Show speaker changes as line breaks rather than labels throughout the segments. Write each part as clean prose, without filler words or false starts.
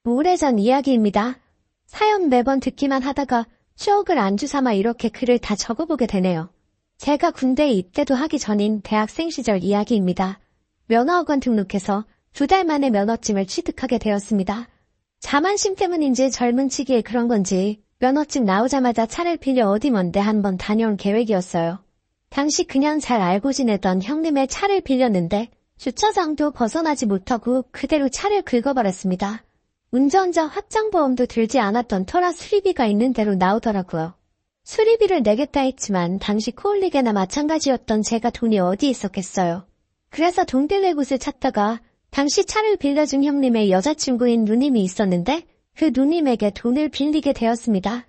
오래전 이야기입니다. 사연 매번 듣기만 하다가 추억을 안주 삼아 이렇게 글을 다 적어보게 되네요. 제가 군대에 입대도 하기 전인 대학생 시절 이야기입니다. 면허학원 등록해서 2달 만에 면허증을 취득하게 되었습니다. 자만심 때문인지 젊은 치기에 그런 건지 면허증 나오자마자 차를 빌려 어디 먼데 한번 다녀온 계획이었어요. 당시 그냥 잘 알고 지내던 형님의 차를 빌렸는데 주차장도 벗어나지 못하고 그대로 차를 긁어버렸습니다. 운전자 확장보험도 들지 않았던 터라 수리비가 있는 대로 나오더라고요. 수리비를 내겠다 했지만 당시 코올리게나 마찬가지였던 제가 돈이 어디 있었겠어요. 그래서 돈 빌릴 곳을 찾다가 당시 차를 빌려준 형님의 여자친구인 누님이 있었는데 그 누님에게 돈을 빌리게 되었습니다.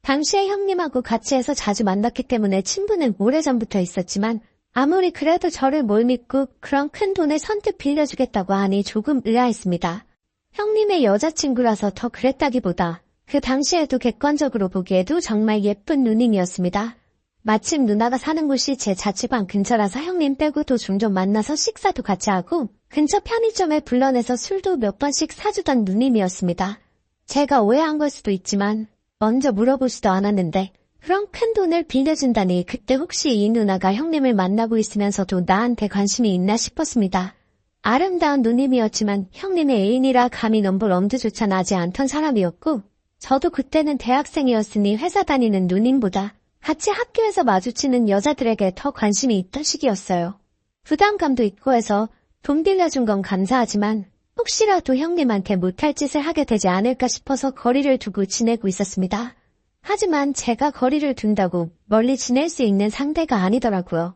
당시에 형님하고 같이 해서 자주 만났기 때문에 친분은 오래전부터 있었지만 아무리 그래도 저를 뭘 믿고 그런 큰 돈을 선뜻 빌려주겠다고 하니 조금 의아했습니다. 형님의 여자친구라서 더 그랬다기보다 그 당시에도 객관적으로 보기에도 정말 예쁜 누님이었습니다. 마침 누나가 사는 곳이 제 자취방 근처라서 형님 빼고도 종종 만나서 식사도 같이 하고 근처 편의점에 불러내서 술도 몇 번씩 사주던 누님이었습니다. 제가 오해한 걸 수도 있지만 먼저 물어보지도 않았는데 그런 큰 돈을 빌려준다니 그때 혹시 이 누나가 형님을 만나고 있으면서도 나한테 관심이 있나 싶었습니다. 아름다운 누님이었지만 형님의 애인이라 감히 넘볼 엄두조차 나지 않던 사람이었고 저도 그때는 대학생이었으니 회사 다니는 누님보다 같이 학교에서 마주치는 여자들에게 더 관심이 있던 시기였어요. 부담감도 있고 해서 돈 빌려준 건 감사하지만 혹시라도 형님한테 못할 짓을 하게 되지 않을까 싶어서 거리를 두고 지내고 있었습니다. 하지만 제가 거리를 둔다고 멀리 지낼 수 있는 상대가 아니더라고요.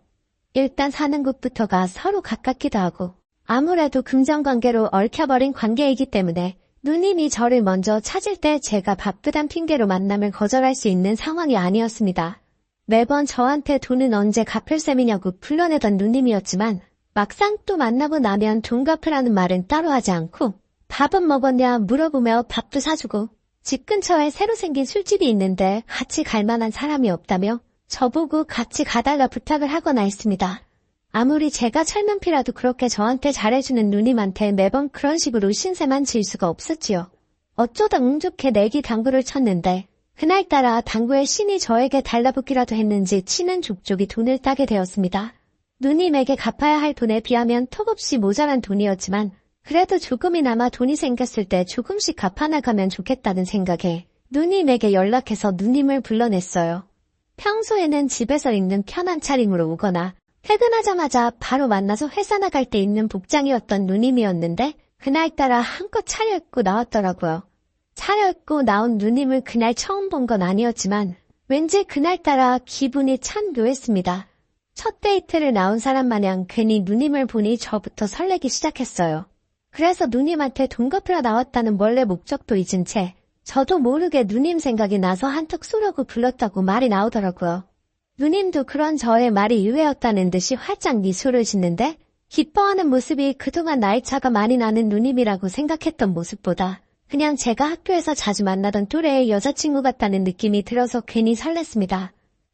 일단 사는 곳부터가 서로 가깝기도 하고 아무래도 금전관계로 얽혀버린 관계이기 때문에 누님이 저를 먼저 찾을 때 제가 바쁘단 핑계로 만남을 거절할 수 있는 상황이 아니었습니다. 매번 저한테 돈은 언제 갚을 셈이냐고 불러내던 누님이었지만 막상 또 만나고 나면 돈 갚으라는 말은 따로 하지 않고 밥은 먹었냐 물어보며 밥도 사주고 집 근처에 새로 생긴 술집이 있는데 같이 갈 만한 사람이 없다며 저보고 같이 가달라 부탁을 하거나 했습니다. 아무리 제가 철면피라도 그렇게 저한테 잘해주는 누님한테 매번 그런 식으로 신세만 질 수가 없었지요. 어쩌다 운 좋게 내기 당구를 쳤는데 그날따라 당구의 신이 저에게 달라붙기라도 했는지 치는 족족이 돈을 따게 되었습니다. 누님에게 갚아야 할 돈에 비하면 턱없이 모자란 돈이었지만 그래도 조금이나마 돈이 생겼을 때 조금씩 갚아나가면 좋겠다는 생각에 누님에게 연락해서 누님을 불러냈어요. 평소에는 집에서 입는 편한 차림으로 오거나 퇴근하자마자 바로 만나서 회사 나갈 때 입는 복장이었던 누님이었는데 그날따라 한껏 차려입고 나왔더라고요. 차려입고 나온 누님을 그날 처음 본 건 아니었지만 왠지 그날따라 기분이 참 묘했습니다. 첫 데이트를 나온 사람 마냥 괜히 누님을 보니 저부터 설레기 시작했어요. 그래서 누님한테 돈 갚으러 나왔다는 원래 목적도 잊은 채 저도 모르게 누님 생각이 나서 한턱 쏘려고 불렀다고 말이 나오더라고요. 누님도 그런 저의 말이 유해였다는 듯이 활짝 미소를 짓는데 기뻐하는 모습이 그동안 나이 차가 많이 나는 누님이라고 생각했던 모습보다 그냥 제가 학교에서 자주 만나던 또래의 여자친구 같다는 느낌이 들어서 괜히 설렜습니다.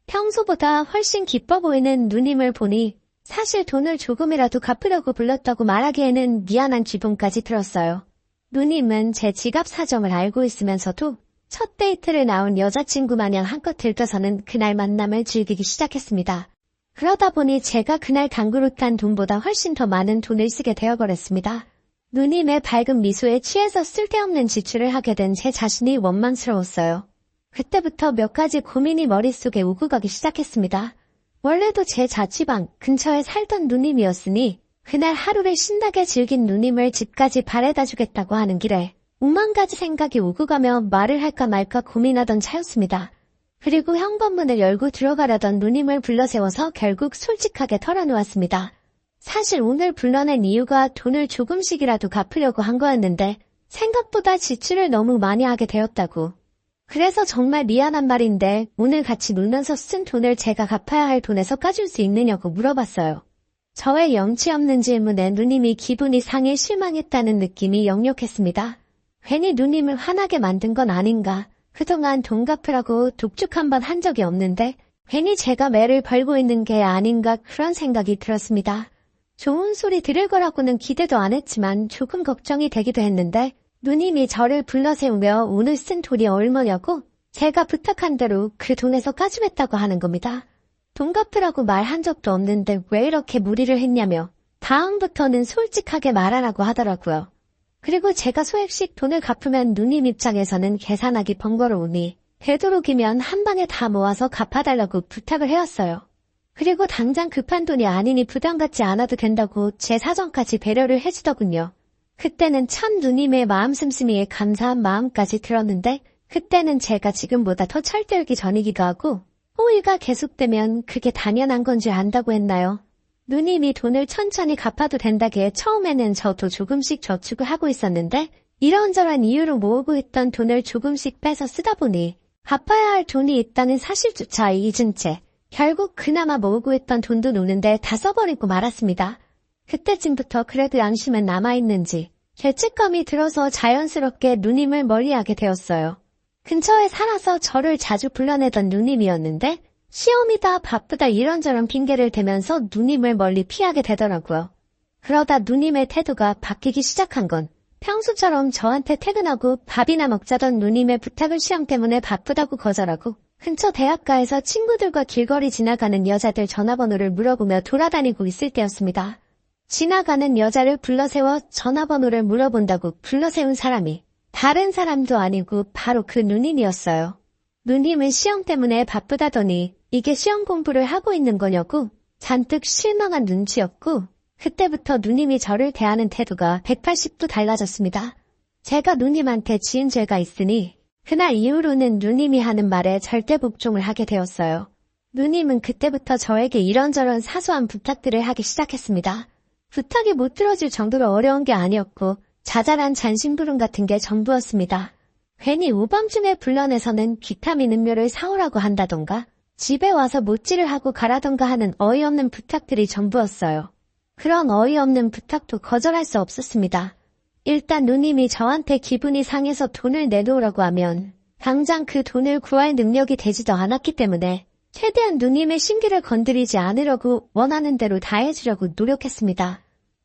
평소보다 훨씬 기뻐 보이는 누님을 보니 사실 돈을 조금이라도 갚으려고 불렀다고 말하기에는 미안한 기분까지 들었어요. 누님은 제 지갑 사정을 알고 있으면서도 첫 데이트를 나온 여자친구 마냥 한껏 들떠서는 그날 만남을 즐기기 시작했습니다. 그러다 보니 제가 그날 당구로 딴 돈보다 훨씬 더 많은 돈을 쓰게 되어버렸습니다. 누님의 밝은 미소에 취해서 쓸데없는 지출을 하게 된 제 자신이 원망스러웠어요. 그때부터 몇 가지 고민이 머릿속에 오고 가기 시작했습니다. 원래도 제 자취방 근처에 살던 누님이었으니 그날 하루를 신나게 즐긴 누님을 집까지 바래다 주겠다고 하는 길에 오만 가지 생각이 오고 가며 말을 할까 말까 고민하던 차였습니다. 그리고 현관문을 열고 들어가려던 누님을 불러세워서 결국 솔직하게 털어놓았습니다. 사실 오늘 불러낸 이유가 돈을 조금씩이라도 갚으려고 한 거였는데 생각보다 지출을 너무 많이 하게 되었다고. 그래서 정말 미안한 말인데 오늘 같이 놀면서 쓴 돈을 제가 갚아야 할 돈에서 까줄 수 있느냐고 물어봤어요. 저의 염치 없는 질문에 누님이 기분이 상해 실망했다는 느낌이 역력했습니다. 괜히 누님을 화나게 만든 건 아닌가. 그동안 돈 갚으라고 독촉 한 번 한 적이 없는데 괜히 제가 매를 벌고 있는 게 아닌가 그런 생각이 들었습니다. 좋은 소리 들을 거라고는 기대도 안 했지만 조금 걱정이 되기도 했는데 누님이 저를 불러세우며 오늘 쓴 돈이 얼마냐고 제가 부탁한 대로 그 돈에서 까주겠다고 하는 겁니다. 돈 갚으라고 말한 적도 없는데 왜 이렇게 무리를 했냐며 다음부터는 솔직하게 말하라고 하더라고요. 그리고 제가 소액씩 돈을 갚으면 누님 입장에서는 계산하기 번거로우니 되도록이면 한 방에 다 모아서 갚아달라고 부탁을 해왔어요. 그리고 당장 급한 돈이 아니니 부담 갖지 않아도 된다고 제 사정까지 배려를 해주더군요. 그때는 참 누님의 마음 씀씀이에 감사한 마음까지 들었는데 그때는 제가 지금보다 더 철들기 전이기도 하고 호의가 계속되면 그게 당연한 건 줄 안다고 했나요? 누님이 돈을 천천히 갚아도 된다기에 처음에는 저도 조금씩 저축을 하고 있었는데 이런저런 이유로 모으고 있던 돈을 조금씩 빼서 쓰다 보니 갚아야 할 돈이 있다는 사실조차 잊은 채 결국 그나마 모으고 있던 돈도 노는데 다 써버리고 말았습니다. 그때쯤부터 그래도 양심은 남아있는지 죄책감이 들어서 자연스럽게 누님을 멀리하게 되었어요. 근처에 살아서 저를 자주 불러내던 누님이었는데 시험이다 바쁘다 이런저런 핑계를 대면서 누님을 멀리 피하게 되더라고요. 그러다 누님의 태도가 바뀌기 시작한 건 평소처럼 저한테 퇴근하고 밥이나 먹자던 누님의 부탁을 시험 때문에 바쁘다고 거절하고 근처 대학가에서 친구들과 길거리 지나가는 여자들 전화번호를 물어보며 돌아다니고 있을 때였습니다. 지나가는 여자를 불러세워 전화번호를 물어본다고 불러세운 사람이 다른 사람도 아니고 바로 그 누님이었어요. 누님은 시험 때문에 바쁘다더니 이게 시험 공부를 하고 있는 거냐고 잔뜩 실망한 눈치였고 그때부터 누님이 저를 대하는 태도가 180도 달라졌습니다. 제가 누님한테 지은 죄가 있으니 그날 이후로는 누님이 하는 말에 절대 복종을 하게 되었어요. 누님은 그때부터 저에게 이런저런 사소한 부탁들을 하기 시작했습니다. 부탁이 못 들어줄 정도로 어려운 게 아니었고 자잘한 잔심부름 같은 게 전부였습니다. 괜히 오밤중에 불러내서는 비타민 음료를 사오라고 한다던가 집에 와서 못질을 하고 가라던가 하는 어이없는 부탁들이 전부였어요. 그런 어이없는 부탁도 거절할 수 없었습니다. 일단 누님이 저한테 기분이 상해서 돈을 내놓으라고 하면 당장 그 돈을 구할 능력이 되지도 않았기 때문에 최대한 누님의 심기를 건드리지 않으려고 원하는 대로 다 해주려고 노력했습니다.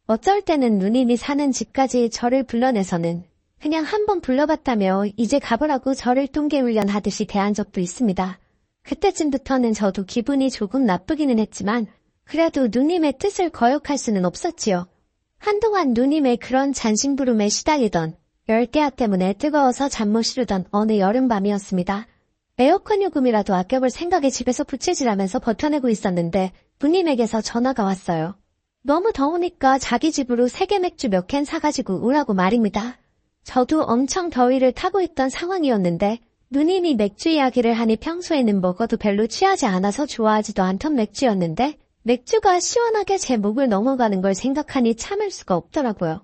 어쩔 때는 누님이 사는 집까지 저를 불러내서는 그냥 한번 불러봤다며 이제 가보라고 저를 똥개훈련하듯이 대한 적도 있습니다. 그때쯤부터는 저도 기분이 조금 나쁘기는 했지만 그래도 누님의 뜻을 거역할 수는 없었지요. 한동안 누님의 그런 잔심부름에 시달리던 열대야 때문에 뜨거워서 잠 못 이루던 어느 여름밤이었습니다. 에어컨 요금이라도 아껴볼 생각에 집에서 부채질하면서 버텨내고 있었는데 누님에게서 전화가 왔어요. 너무 더우니까 자기 집으로 세계 맥주 몇 캔 사가지고 오라고 말입니다. 저도 엄청 더위를 타고 있던 상황이었는데 누님이 맥주 이야기를 하니 평소에는 먹어도 별로 취하지 않아서 좋아하지도 않던 맥주였는데 맥주가 시원하게 제 목을 넘어가는 걸 생각하니 참을 수가 없더라고요.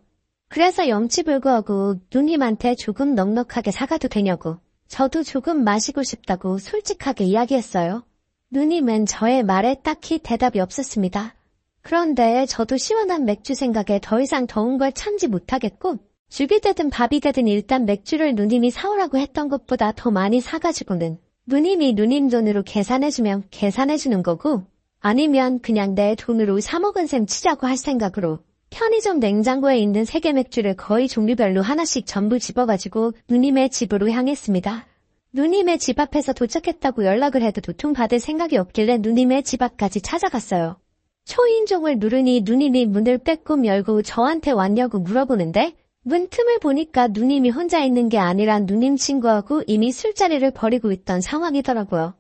그래서 염치불구하고 누님한테 조금 넉넉하게 사가도 되냐고 저도 조금 마시고 싶다고 솔직하게 이야기했어요. 누님은 저의 말에 딱히 대답이 없었습니다. 그런데 저도 시원한 맥주 생각에 더 이상 더운 걸 참지 못하겠고 죽이 되든 밥이 되든 일단 맥주를 누님이 사오라고 했던 것보다 더 많이 사가지고는 누님이 누님 돈으로 계산해주면 계산해주는 거고 아니면 그냥 내 돈으로 사 먹은 셈 치자고 할 생각으로 편의점 냉장고에 있는 세계 맥주를 거의 종류별로 하나씩 전부 집어가지고 누님의 집으로 향했습니다. 누님의 집 앞에서 도착했다고 연락을 해도 도통받을 생각이 없길래 누님의 집 앞까지 찾아갔어요. 초인종을 누르니 누님이 문을 빼꼼 열고 저한테 왔냐고 물어보는데 문 틈을 보니까 누님이 혼자 있는 게 아니라 누님 친구하고 이미 술자리를 벌이고 있던 상황이더라고요.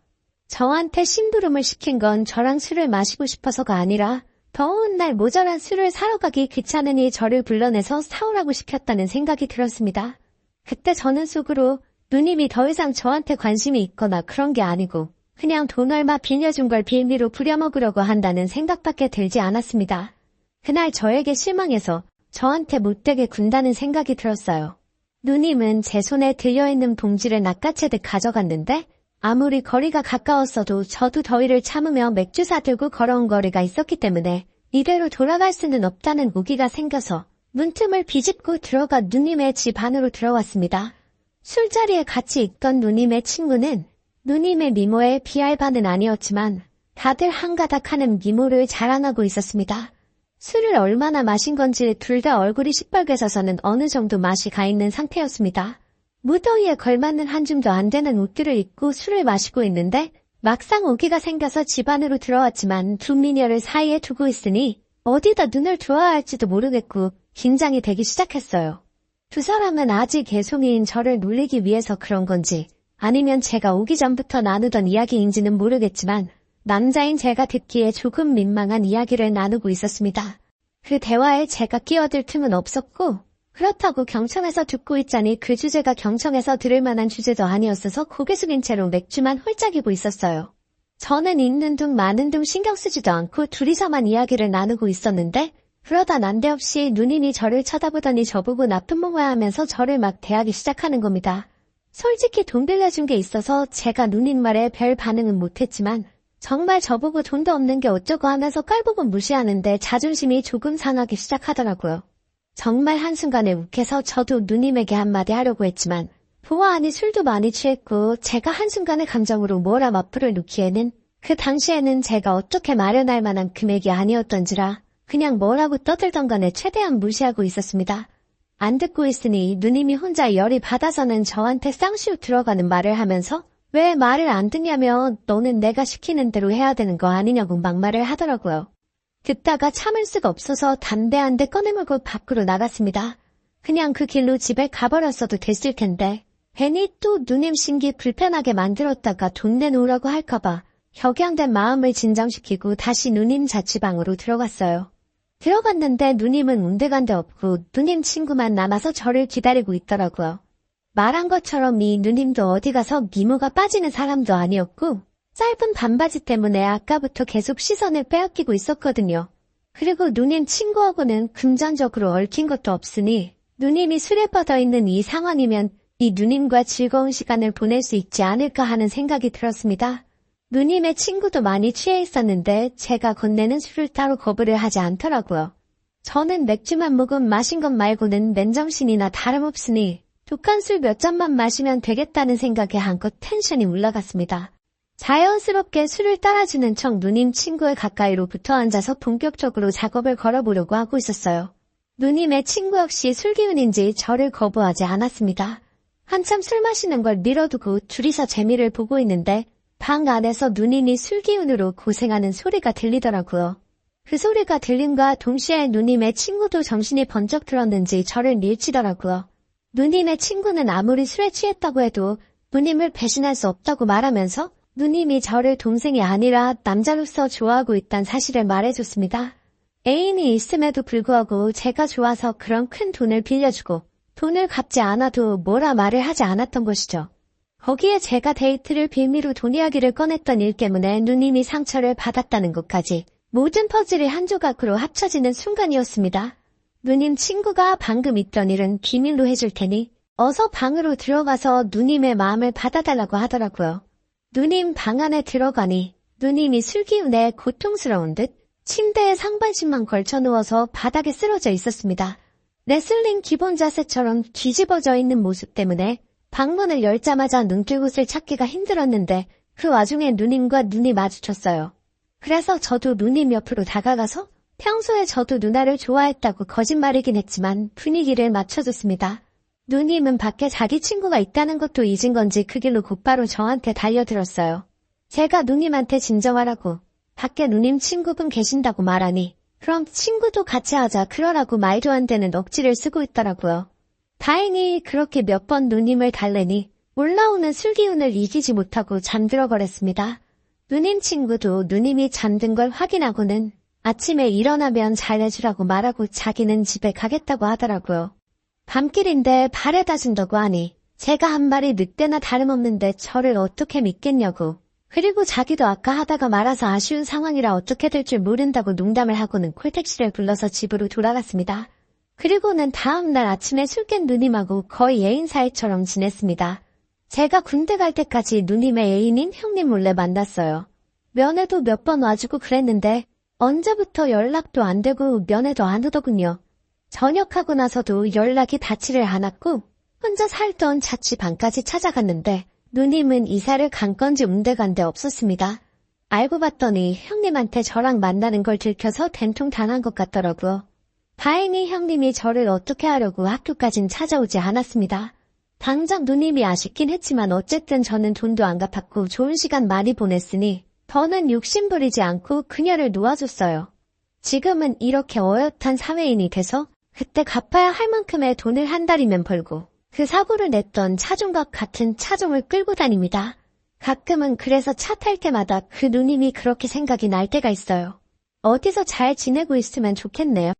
저한테 심부름을 시킨 건 저랑 술을 마시고 싶어서가 아니라 더운 날 모자란 술을 사러 가기 귀찮으니 저를 불러내서 사오라고 시켰다는 생각이 들었습니다. 그때 저는 속으로 누님이 더 이상 저한테 관심이 있거나 그런 게 아니고 그냥 돈 얼마 빌려준 걸 빌미로 부려먹으려고 한다는 생각밖에 들지 않았습니다. 그날 저에게 실망해서 저한테 못되게 군다는 생각이 들었어요. 누님은 제 손에 들려있는 봉지를 낚아채듯 가져갔는데 아무리 거리가 가까웠어도 저도 더위를 참으며 맥주 사들고 걸어온 거리가 있었기 때문에 이대로 돌아갈 수는 없다는 오기가 생겨서 문틈을 비집고 들어가 누님의 집 안으로 들어왔습니다. 술자리에 같이 있던 누님의 친구는 누님의 미모에 비할 바는 아니었지만 다들 한가닥 하는 미모를 자랑하고 있었습니다. 술을 얼마나 마신 건지 둘 다 얼굴이 시뻘개져서는 어느 정도 맛이 가 있는 상태였습니다. 무더위에 걸맞는 한 줌도 안 되는 옷들을 입고 술을 마시고 있는데 막상 오기가 생겨서 집 안으로 들어왔지만 두 미녀를 사이에 두고 있으니 어디다 눈을 두어야 할지도 모르겠고 긴장이 되기 시작했어요. 두 사람은 아직 개송이인 저를 놀리기 위해서 그런 건지 아니면 제가 오기 전부터 나누던 이야기인지는 모르겠지만 남자인 제가 듣기에 조금 민망한 이야기를 나누고 있었습니다. 그 대화에 제가 끼어들 틈은 없었고 그렇다고 경청해서 듣고 있자니 그 주제가 경청해서 들을 만한 주제도 아니었어서 고개 숙인 채로 맥주만 홀짝이고 있었어요. 저는 있는 둥 마는 둥 신경 쓰지도 않고 둘이서만 이야기를 나누고 있었는데 그러다 난데없이 누님이 저를 쳐다보더니 저보고 나쁜 몽화 하면서 저를 막 대하기 시작하는 겁니다. 솔직히 돈 빌려준 게 있어서 제가 누님 말에 별 반응은 못했지만 정말 저보고 돈도 없는 게 어쩌고 하면서 깔보고 무시하는데 자존심이 조금 상하기 시작하더라고요. 정말 한순간에 욱해서 저도 누님에게 한마디 하려고 했지만 보아하니 술도 많이 취했고 제가 한순간의 감정으로 뭐라 맞불을 놓기에는 그 당시에는 제가 어떻게 마련할 만한 금액이 아니었던지라 그냥 뭐라고 떠들던 간에 최대한 무시하고 있었습니다. 안 듣고 있으니 누님이 혼자 열이 받아서는 저한테 쌍시옷 들어가는 말을 하면서 왜 말을 안 듣냐며 너는 내가 시키는 대로 해야 되는 거 아니냐고 막말을 하더라고요. 듣다가 참을 수가 없어서 담배 한 대 꺼내물고 밖으로 나갔습니다. 그냥 그 길로 집에 가버렸어도 됐을 텐데 괜히 또 누님 심기 불편하게 만들었다가 돈 내놓으라고 할까봐 격양된 마음을 진정시키고 다시 누님 자취방으로 들어갔어요. 들어갔는데 누님은 온데간데 없고 누님 친구만 남아서 저를 기다리고 있더라고요. 말한 것처럼 이 누님도 어디 가서 미모가 빠지는 사람도 아니었고 짧은 반바지 때문에 아까부터 계속 시선을 빼앗기고 있었거든요. 그리고 누님 친구하고는 금전적으로 얽힌 것도 없으니 누님이 술에 뻗어있는 이 상황이면 이 누님과 즐거운 시간을 보낼 수 있지 않을까 하는 생각이 들었습니다. 누님의 친구도 많이 취해 있었는데 제가 건네는 술을 따로 거부를 하지 않더라고요. 저는 맥주만 모금 마신 것 말고는 맨정신이나 다름없으니 독한 술 몇 잔만 마시면 되겠다는 생각에 한껏 텐션이 올라갔습니다. 자연스럽게 술을 따라주는 척 누님 친구의 가까이로 붙어 앉아서 본격적으로 작업을 걸어보려고 하고 있었어요. 누님의 친구 역시 술기운인지 저를 거부하지 않았습니다. 한참 술 마시는 걸 미뤄두고 둘이서 재미를 보고 있는데 방 안에서 누님이 술기운으로 고생하는 소리가 들리더라고요. 그 소리가 들림과 동시에 누님의 친구도 정신이 번쩍 들었는지 저를 밀치더라고요. 누님의 친구는 아무리 술에 취했다고 해도 누님을 배신할 수 없다고 말하면서 누님이 저를 동생이 아니라 남자로서 좋아하고 있다는 사실을 말해줬습니다. 애인이 있음에도 불구하고 제가 좋아서 그런 큰 돈을 빌려주고 돈을 갚지 않아도 뭐라 말을 하지 않았던 것이죠. 거기에 제가 데이트를 빌미로 돈 이야기를 꺼냈던 일 때문에 누님이 상처를 받았다는 것까지 모든 퍼즐이 한 조각으로 합쳐지는 순간이었습니다. 누님 친구가 방금 있던 일은 비밀로 해줄 테니 어서 방으로 들어가서 누님의 마음을 받아달라고 하더라고요. 누님 방 안에 들어가니 누님이 술기운에 고통스러운 듯 침대에 상반신만 걸쳐 누워서 바닥에 쓰러져 있었습니다. 레슬링 기본 자세처럼 뒤집어져 있는 모습 때문에 방문을 열자마자 눈길 곳을 찾기가 힘들었는데 그 와중에 누님과 눈이 마주쳤어요. 그래서 저도 누님 옆으로 다가가서 평소에 저도 누나를 좋아했다고 거짓말이긴 했지만 분위기를 맞춰줬습니다. 누님은 밖에 자기 친구가 있다는 것도 잊은 건지 그 길로 곧바로 저한테 달려들었어요. 제가 누님한테 진정하라고 밖에 누님 친구분 계신다고 말하니 그럼 친구도 같이 하자 그러라고 말도 안 되는 억지를 쓰고 있더라고요. 다행히 그렇게 몇 번 누님을 달래니 올라오는 술기운을 이기지 못하고 잠들어 버렸습니다. 누님 친구도 누님이 잠든 걸 확인하고는 아침에 일어나면 잘해주라고 말하고 자기는 집에 가겠다고 하더라고요. 밤길인데 발에다 준다고 하니 제가 한 말이 늑대나 다름없는데 저를 어떻게 믿겠냐고. 그리고 자기도 아까 하다가 말아서 아쉬운 상황이라 어떻게 될 줄 모른다고 농담을 하고는 콜택시를 불러서 집으로 돌아갔습니다. 그리고는 다음 날 아침에 술 깬 누님하고 거의 애인 사이처럼 지냈습니다. 제가 군대 갈 때까지 누님의 애인인 형님 몰래 만났어요. 면회도 몇 번 와주고 그랬는데 언제부터 연락도 안 되고 면회도 안 오더군요. 전역하고 나서도 연락이 닿지를 않았고 혼자 살던 자취방까지 찾아갔는데 누님은 이사를 간 건지 온데간데 없었습니다. 알고 봤더니 형님한테 저랑 만나는 걸 들켜서 된통당한 것 같더라고요. 다행히 형님이 저를 어떻게 하려고 학교까진 찾아오지 않았습니다. 당장 누님이 아쉽긴 했지만 어쨌든 저는 돈도 안 갚았고 좋은 시간 많이 보냈으니 더는 욕심부리지 않고 그녀를 놓아줬어요. 지금은 이렇게 어엿한 사회인이 돼서 그때 갚아야 할 만큼의 돈을 한 달이면 벌고 그 사고를 냈던 차종과 같은 차종을 끌고 다닙니다. 가끔은 그래서 차 탈 때마다 그 누님이 그렇게 생각이 날 때가 있어요. 어디서 잘 지내고 있으면 좋겠네요.